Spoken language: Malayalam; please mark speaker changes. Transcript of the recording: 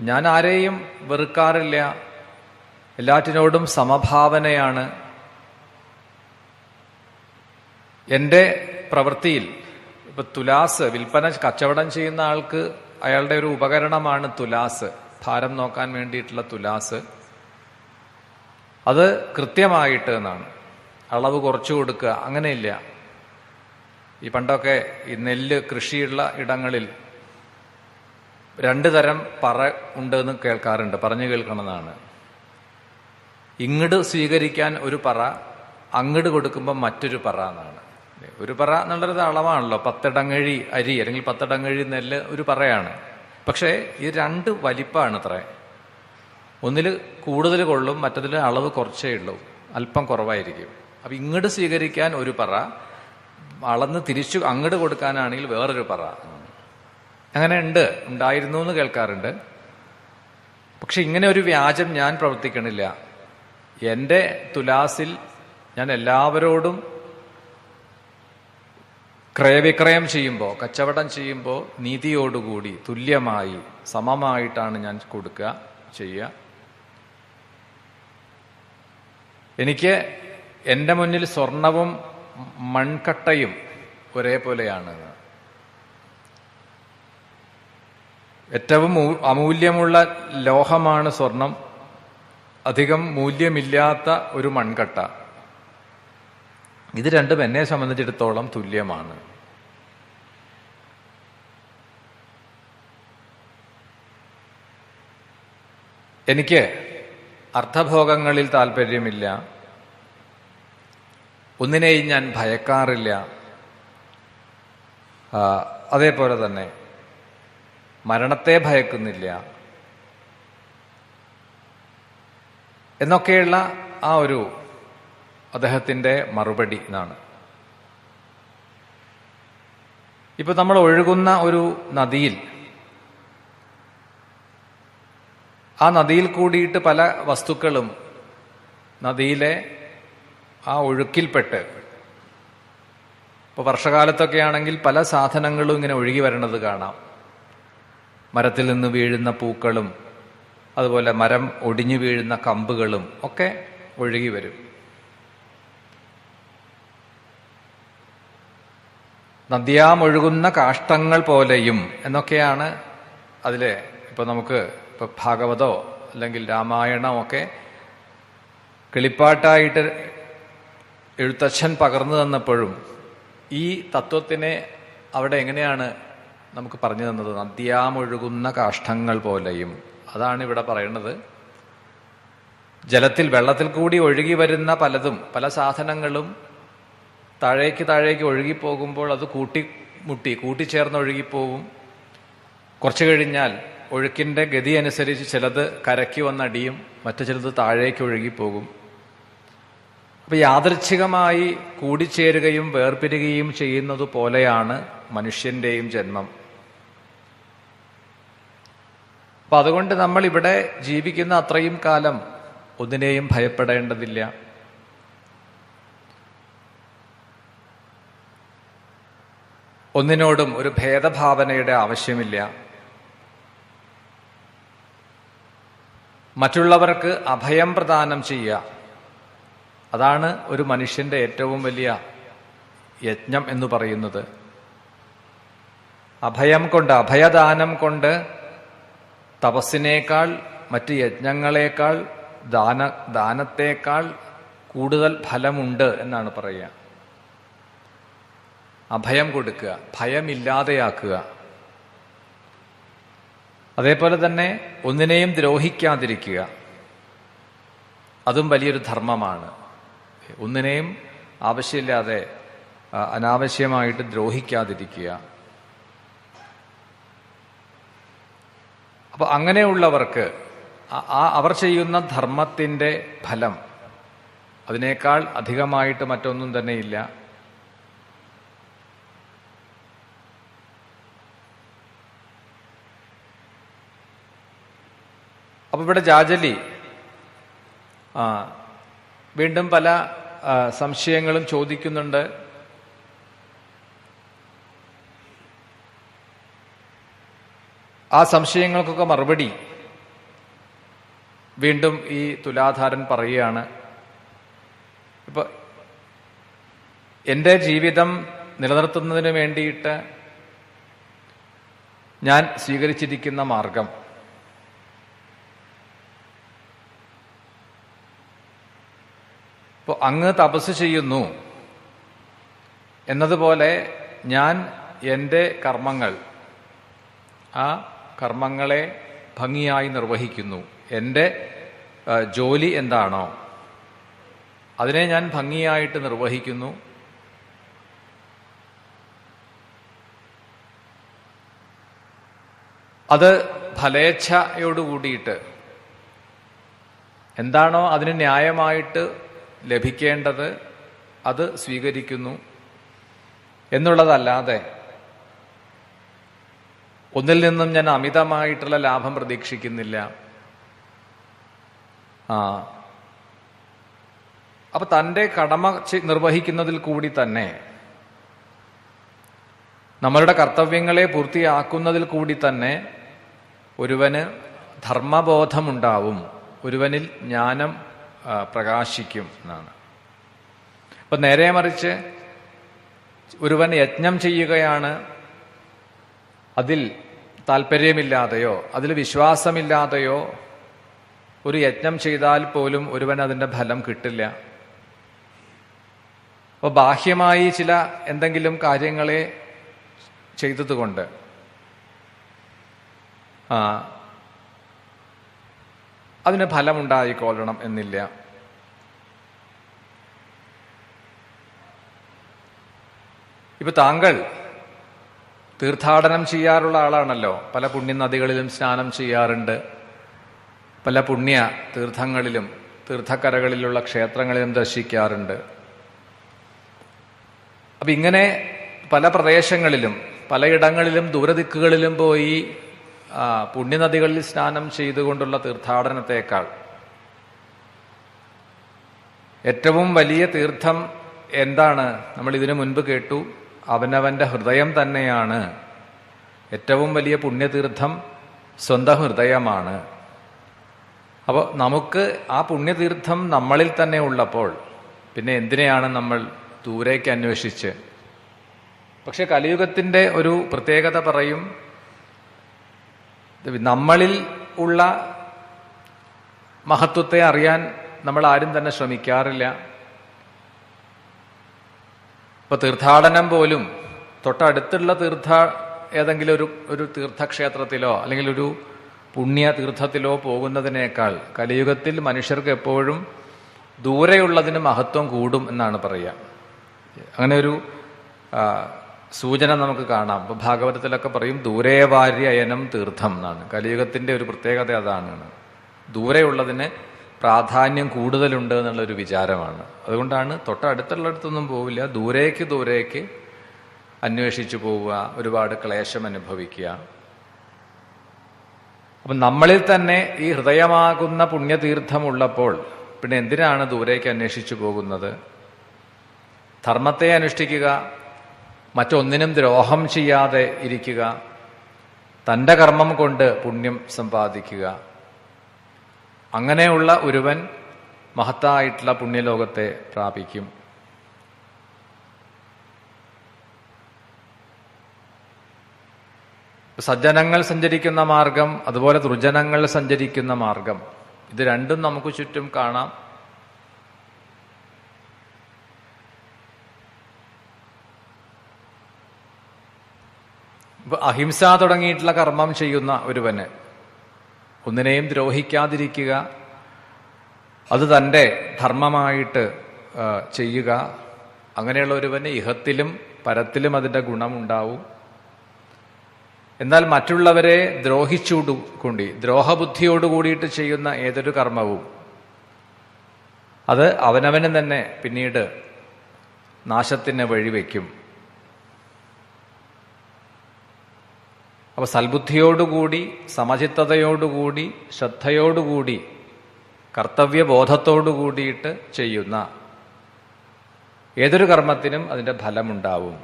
Speaker 1: ഞാൻ ആരെയും വെറുക്കാറില്ല, എല്ലാറ്റിനോടും സമഭാവനയാണ്. എൻ്റെ പ്രവൃത്തിയിൽ ഇപ്പൊ തുലാസ് കച്ചവടം ചെയ്യുന്ന ആൾക്ക് അയാളുടെ ഒരു ഉപകരണമാണ് തുലാസ്, ഭാരം നോക്കാൻ വേണ്ടിയിട്ടുള്ള തുലാസ്. അത് കൃത്യമായിട്ട് എന്നാണ്, അളവ് കുറച്ചു കൊടുക്കുക അങ്ങനെയില്ല. ഈ പണ്ടൊക്കെ ഈ നെല്ല് കൃഷിയുള്ള ഇടങ്ങളിൽ 2 തരം പറ ഉണ്ടെന്ന് കേൾക്കാറുണ്ട്, പറഞ്ഞു കേൾക്കണമെന്നാണ്. ഇങ്ങട് സ്വീകരിക്കാൻ ഒരു പറ, അങ്ങട് കൊടുക്കുമ്പോൾ മറ്റൊരു പറ എന്നാണ്. ഒരു പറ എന്നുള്ളത് അളവാണല്ലോ, 10 ഇടങ്ങഴി അരി അല്ലെങ്കിൽ 10 ഇടങ്ങഴി നെല്ല് ഒരു പറയാണ്. പക്ഷേ ഇത് 2 വലിപ്പമാണ് അത്ര. ഒന്നിൽ കൂടുതൽ കൊള്ളും, മറ്റതിൽ അളവ് കുറച്ചേ ഉള്ളൂ, അല്പം കുറവായിരിക്കും. അപ്പൊ ഇങ്ങോട്ട് സ്വീകരിക്കാൻ ഒരു പറ, അളന്ന് തിരിച്ചു അങ്ങോട്ട് കൊടുക്കാനാണെങ്കിൽ വേറൊരു പറ. അങ്ങനെ ഉണ്ടായിരുന്നു എന്ന് കേൾക്കാറുണ്ട്. പക്ഷെ ഇങ്ങനെ ഒരു വ്യാജം ഞാൻ പ്രവർത്തിക്കണില്ല. എൻ്റെ തുലാസിൽ ഞാൻ എല്ലാവരോടും ക്രയവിക്രയം ചെയ്യുമ്പോൾ, കച്ചവടം ചെയ്യുമ്പോൾ നീതിയോടുകൂടി തുല്യമായി സമമായിട്ടാണ് ഞാൻ കൊടുക്കുക ചെയ്യുക. എനിക്ക് എൻ്റെ മുന്നിൽ സ്വർണവും മൺകട്ടയും ഒരേപോലെയാണ്. ഏറ്റവും അമൂല്യമുള്ള ലോഹമാണ് സ്വർണം, അധികം മൂല്യമില്ലാത്ത ഒരു മൺകട്ട. ഇത് രണ്ടും എന്നെ സംബന്ധിച്ചിടത്തോളം തുല്യമാണ്. എനിക്ക് അർത്ഥഭോഗങ്ങളിൽ താല്പര്യമില്ല, ഒന്നിനെയും ഞാൻ ഭയക്കാറില്ല. അതേപോലെ തന്നെ മരണത്തെ ഭയക്കുന്നില്ല എന്നൊക്കെയുള്ള ആ ഒരു അദ്ദേഹത്തിൻ്റെ മറുപടി എന്നാണ്. ഇപ്പൊ നമ്മൾ ഒഴുകുന്ന ഒരു നദിയിൽ, ആ നദിയിൽ കൂടിയിട്ട് പല വസ്തുക്കളും നദിയിലെ ആ ഒഴുക്കിൽപ്പെട്ട്, ഇപ്പൊ വർഷകാലത്തൊക്കെ ആണെങ്കിൽ പല സാധനങ്ങളും ഇങ്ങനെ ഒഴുകി വരണത് കാണാം. മരത്തിൽ നിന്ന് വീഴുന്ന പൂക്കളും അതുപോലെ മരം ഒടിഞ്ഞു വീഴുന്ന കമ്പുകളും ഒക്കെ ഒഴുകി വരും. നദ്യാമൊഴുകുന്ന കാഷ്ടങ്ങൾ പോലെയും എന്നൊക്കെയാണ് അതിലെ. ഇപ്പൊ നമുക്ക് ഇപ്പൊ ഭാഗവതോ അല്ലെങ്കിൽ രാമായണമോ ഒക്കെ കിളിപ്പാട്ടായിട്ട് എഴുത്തച്ഛൻ പകർന്നു തന്നപ്പോഴും ഈ തത്വത്തിനെ അവിടെ എങ്ങനെയാണ് നമുക്ക് പറഞ്ഞു തന്നത്? നദ്യാമൊഴുകുന്ന കാഷ്ടങ്ങൾ പോലെയും. അതാണ് ഇവിടെ പറയുന്നത്. വെള്ളത്തിൽ കൂടി ഒഴുകി വരുന്ന പലതും, പല സാധനങ്ങളും താഴേക്ക് ഒഴുകിപ്പോകുമ്പോൾ അത് കൂട്ടിച്ചേർന്ന് ഒഴുകിപ്പോവും. കുറച്ചു കഴിഞ്ഞാൽ ഒഴുക്കിന്റെ ഗതി അനുസരിച്ച് ചിലത് കരയ്ക്ക് വന്നടിയും, മറ്റു ചിലത് താഴേക്ക് ഒഴുകിപ്പോകും. അപ്പൊ യാദൃച്ഛികമായി കൂടിച്ചേരുകയും വേർപിരിയുകയും ചെയ്യുന്നത് പോലെയാണ് മനുഷ്യന്റെയും ജന്മം. അപ്പൊ അതുകൊണ്ട് നമ്മൾ ഇവിടെ ജീവിക്കുന്ന അത്രയും കാലം ഒന്നിനെയും ഭയപ്പെടേണ്ടതില്ല. ഒന്നിനോടും ഒരു ഭേദഭാവനയുടെ ആവശ്യമില്ല. മറ്റുള്ളവർക്ക് അഭയം പ്രദാനം ചെയ്യുക, അതാണ് ഒരു മനുഷ്യന്റെ ഏറ്റവും വലിയ യജ്ഞം എന്ന് പറയുന്നത്. അഭയദാനം കൊണ്ട് തപസ്സിനേക്കാൾ, മറ്റ് യജ്ഞങ്ങളേക്കാൾ, ദാനത്തേക്കാൾ കൂടുതൽ ഫലമുണ്ട് എന്നാണ് പറയുക. അഭയം കൊടുക്കുക, ഭയമില്ലാതെയാക്കുക. അതേപോലെ തന്നെ ഒന്നിനെയും ദ്രോഹിക്കാതിരിക്കുക, അതും വലിയൊരു ധർമ്മമാണ്. ഒന്നിനെയും ആവശ്യമില്ലാതെ അനാവശ്യമായിട്ട് ദ്രോഹിക്കാതിരിക്കുക. അപ്പൊ അങ്ങനെയുള്ളവർക്ക് അവർ ചെയ്യുന്ന ധർമ്മത്തിന്റെ ഫലം അതിനേക്കാൾ അധികമായിട്ട് മറ്റൊന്നും തന്നെയില്ല. അപ്പൊ ഇവിടെ ജാജലി വീണ്ടും പല സംശയങ്ങളും ചോദിക്കുന്നുണ്ട്. ആ സംശയങ്ങൾക്കൊക്കെ മറുപടി വീണ്ടും ഈ തുലാധാരൻ പറയുകയാണ്, ഇപ്പൊ എൻ്റെ ജീവിതം നിലനിർത്തുന്നതിന് വേണ്ടിയിട്ട് ഞാൻ സ്വീകരിച്ചിരിക്കുന്ന മാർഗം ഇപ്പോൾ അങ്ങ് തപസ് ചെയ്യുന്നു എന്നതുപോലെ ഞാൻ എൻ്റെ കർമ്മങ്ങൾ, ആ കർമ്മങ്ങളെ ഭംഗിയായി നിർവഹിക്കുന്നു. എൻ്റെ ജോലി എന്താണോ അതിനെ ഞാൻ ഭംഗിയായിട്ട് നിർവഹിക്കുന്നു. അത് ഫലേച്ഛയോടുകൂടിയിട്ട് എന്താണോ അതിന് ന്യായമായിട്ട് ലഭിക്കേണ്ടത് അത് സ്വീകരിക്കുന്നു എന്നുള്ളതല്ലാതെ ഒന്നിൽ നിന്നും ഞാൻ അമിതമായിട്ടുള്ള ലാഭം പ്രതീക്ഷിക്കുന്നില്ല. അപ്പൊ തൻ്റെ കടമ നിർവഹിക്കുന്നതിൽ കൂടി തന്നെ, നമ്മളുടെ കർത്തവ്യങ്ങളെ പൂർത്തിയാക്കുന്നതിൽ കൂടി തന്നെ ഒരുവന് ധർമ്മബോധമുണ്ടാവും, ഒരുവനിൽ ജ്ഞാനം പ്രകാശിക്കും എന്നാണ്. അപ്പൊ നേരെ മറിച്ച് ഒരുവൻ യജ്ഞം ചെയ്യുകയാണ്, അതിൽ താല്പര്യമില്ലാതെയോ അതിൽ വിശ്വാസമില്ലാതെയോ ഒരു യജ്ഞം ചെയ്താൽ പോലും ഒരുവൻ അതിൻ്റെ ഫലം കിട്ടില്ല. അപ്പോൾ ബാഹ്യമായി ചില എന്തെങ്കിലും കാര്യങ്ങളെ ചെയ്തതുകൊണ്ട് അതിന് ഫലമുണ്ടായിക്കൊള്ളണം എന്നില്ല. ഇപ്പൊ താങ്കൾ തീർത്ഥാടനം ചെയ്യാറുള്ള ആളാണല്ലോ, പല പുണ്യനദികളിലും സ്നാനം ചെയ്യാറുണ്ട്, പല പുണ്യ തീർത്ഥങ്ങളിലും തീർത്ഥക്കരകളിലുള്ള ക്ഷേത്രങ്ങളിലും ദർശിക്കാറുണ്ട്. അപ്പൊ ഇങ്ങനെ പല പ്രദേശങ്ങളിലും പലയിടങ്ങളിലും ദൂരദിക്കുകളിലും പോയി പുണ്യനദികളിൽ സ്നാനം ചെയ്തുകൊണ്ടുള്ള തീർത്ഥാടനത്തെക്കാൾ ഏറ്റവും വലിയ തീർത്ഥം എന്താണ്? നമ്മൾ ഇതിനു മുൻപ് കേട്ടു, അവനവന്റെ ഹൃദയം തന്നെയാണ്. ഏറ്റവും വലിയ പുണ്യതീർത്ഥം സ്വന്തം ഹൃദയമാണ്. അപ്പോൾ നമുക്ക് ആ പുണ്യതീർത്ഥം നമ്മളിൽ തന്നെ ഉള്ളപ്പോൾ പിന്നെ എന്തിനെയാണ് നമ്മൾ ദൂരേക്ക് അന്വേഷിച്ച്? പക്ഷെ കലിയുഗത്തിന്റെ ഒരു പ്രത്യേകത പറയും, നമ്മളിൽ ഉള്ള മഹത്വത്തെ അറിയാൻ നമ്മൾ ആരും തന്നെ ശ്രമിക്കാറില്ല. ഇപ്പൊ തീർത്ഥാടനം പോലും തൊട്ടടുത്തുള്ള ഏതെങ്കിലും ഒരു തീർത്ഥക്ഷേത്രത്തിലോ അല്ലെങ്കിൽ ഒരു പുണ്യ തീർത്ഥത്തിലോ പോകുന്നതിനേക്കാൾ കലിയുഗത്തിൽ മനുഷ്യർക്ക് എപ്പോഴും ദൂരെയുള്ളതിന് മഹത്വം കൂടും എന്നാണ് പറയുക. അങ്ങനെ ഒരു സൂചന നമുക്ക് കാണാം. ഇപ്പൊ ഭാഗവതത്തിലൊക്കെ പറയും ദൂരേ വാര്യ അയനം തീർത്ഥം എന്നാണ്. കലിയുഗത്തിന്റെ ഒരു പ്രത്യേകത അതാണ്, ദൂരെയുള്ളതിന് പ്രാധാന്യം കൂടുതലുണ്ട് എന്നുള്ളൊരു വിചാരമാണ്. അതുകൊണ്ടാണ് തൊട്ടടുത്തുള്ളിടത്തൊന്നും പോവില്ല, ദൂരേക്ക് അന്വേഷിച്ചു പോവുക, ഒരുപാട് ക്ലേശം അനുഭവിക്കുക. അപ്പം നമ്മളിൽ തന്നെ ഈ ഹൃദയമാകുന്ന പുണ്യതീർത്ഥമുള്ളപ്പോൾ പിന്നെ എന്തിനാണ് ദൂരേക്ക് അന്വേഷിച്ചു പോകുന്നത്? ധർമ്മത്തെ അനുഷ്ഠിക്കുക, മറ്റൊന്നിനും ദ്രോഹം ചെയ്യാതെ ഇരിക്കുക, തൻ്റെ കർമ്മം കൊണ്ട് പുണ്യം സമ്പാദിക്കുക. അങ്ങനെയുള്ള ഒരുവൻ മഹത്തായിട്ടുള്ള പുണ്യലോകത്തെ പ്രാപിക്കും. സജ്ജനങ്ങൾ സഞ്ചരിക്കുന്ന മാർഗം, അതുപോലെ ദുർജനങ്ങൾ സഞ്ചരിക്കുന്ന മാർഗം, ഇത് രണ്ടും നമുക്ക് ചുറ്റും കാണാം. അഹിംസ തുടങ്ങിയിട്ടുള്ള കർമ്മം ചെയ്യുന്ന ഒരുവന് ഒന്നിനെയും ദ്രോഹിക്കാതിരിക്കുക, അത് തൻ്റെ ധർമ്മമായിട്ട് ചെയ്യുക, അങ്ങനെയുള്ള ഒരുവന് ഇഹത്തിലും പരത്തിലും അതിൻ്റെ ഗുണമുണ്ടാവും. എന്നാൽ മറ്റുള്ളവരെ ദ്രോഹബുദ്ധിയോടുകൂടിയിട്ട് ചെയ്യുന്ന ഏതൊരു കർമ്മവും അത് അവനവന് തന്നെ പിന്നീട് നാശത്തിന് വഴിവെക്കും. അപ്പൊ സൽബുദ്ധിയോടുകൂടി, സമചിത്തതയോടുകൂടി, ശ്രദ്ധയോടുകൂടി, കർത്തവ്യബോധത്തോടു കൂടിയിട്ട് ചെയ്യുന്ന ഏതൊരു കർമ്മത്തിനും അതിൻ്റെ ഫലമുണ്ടാവും.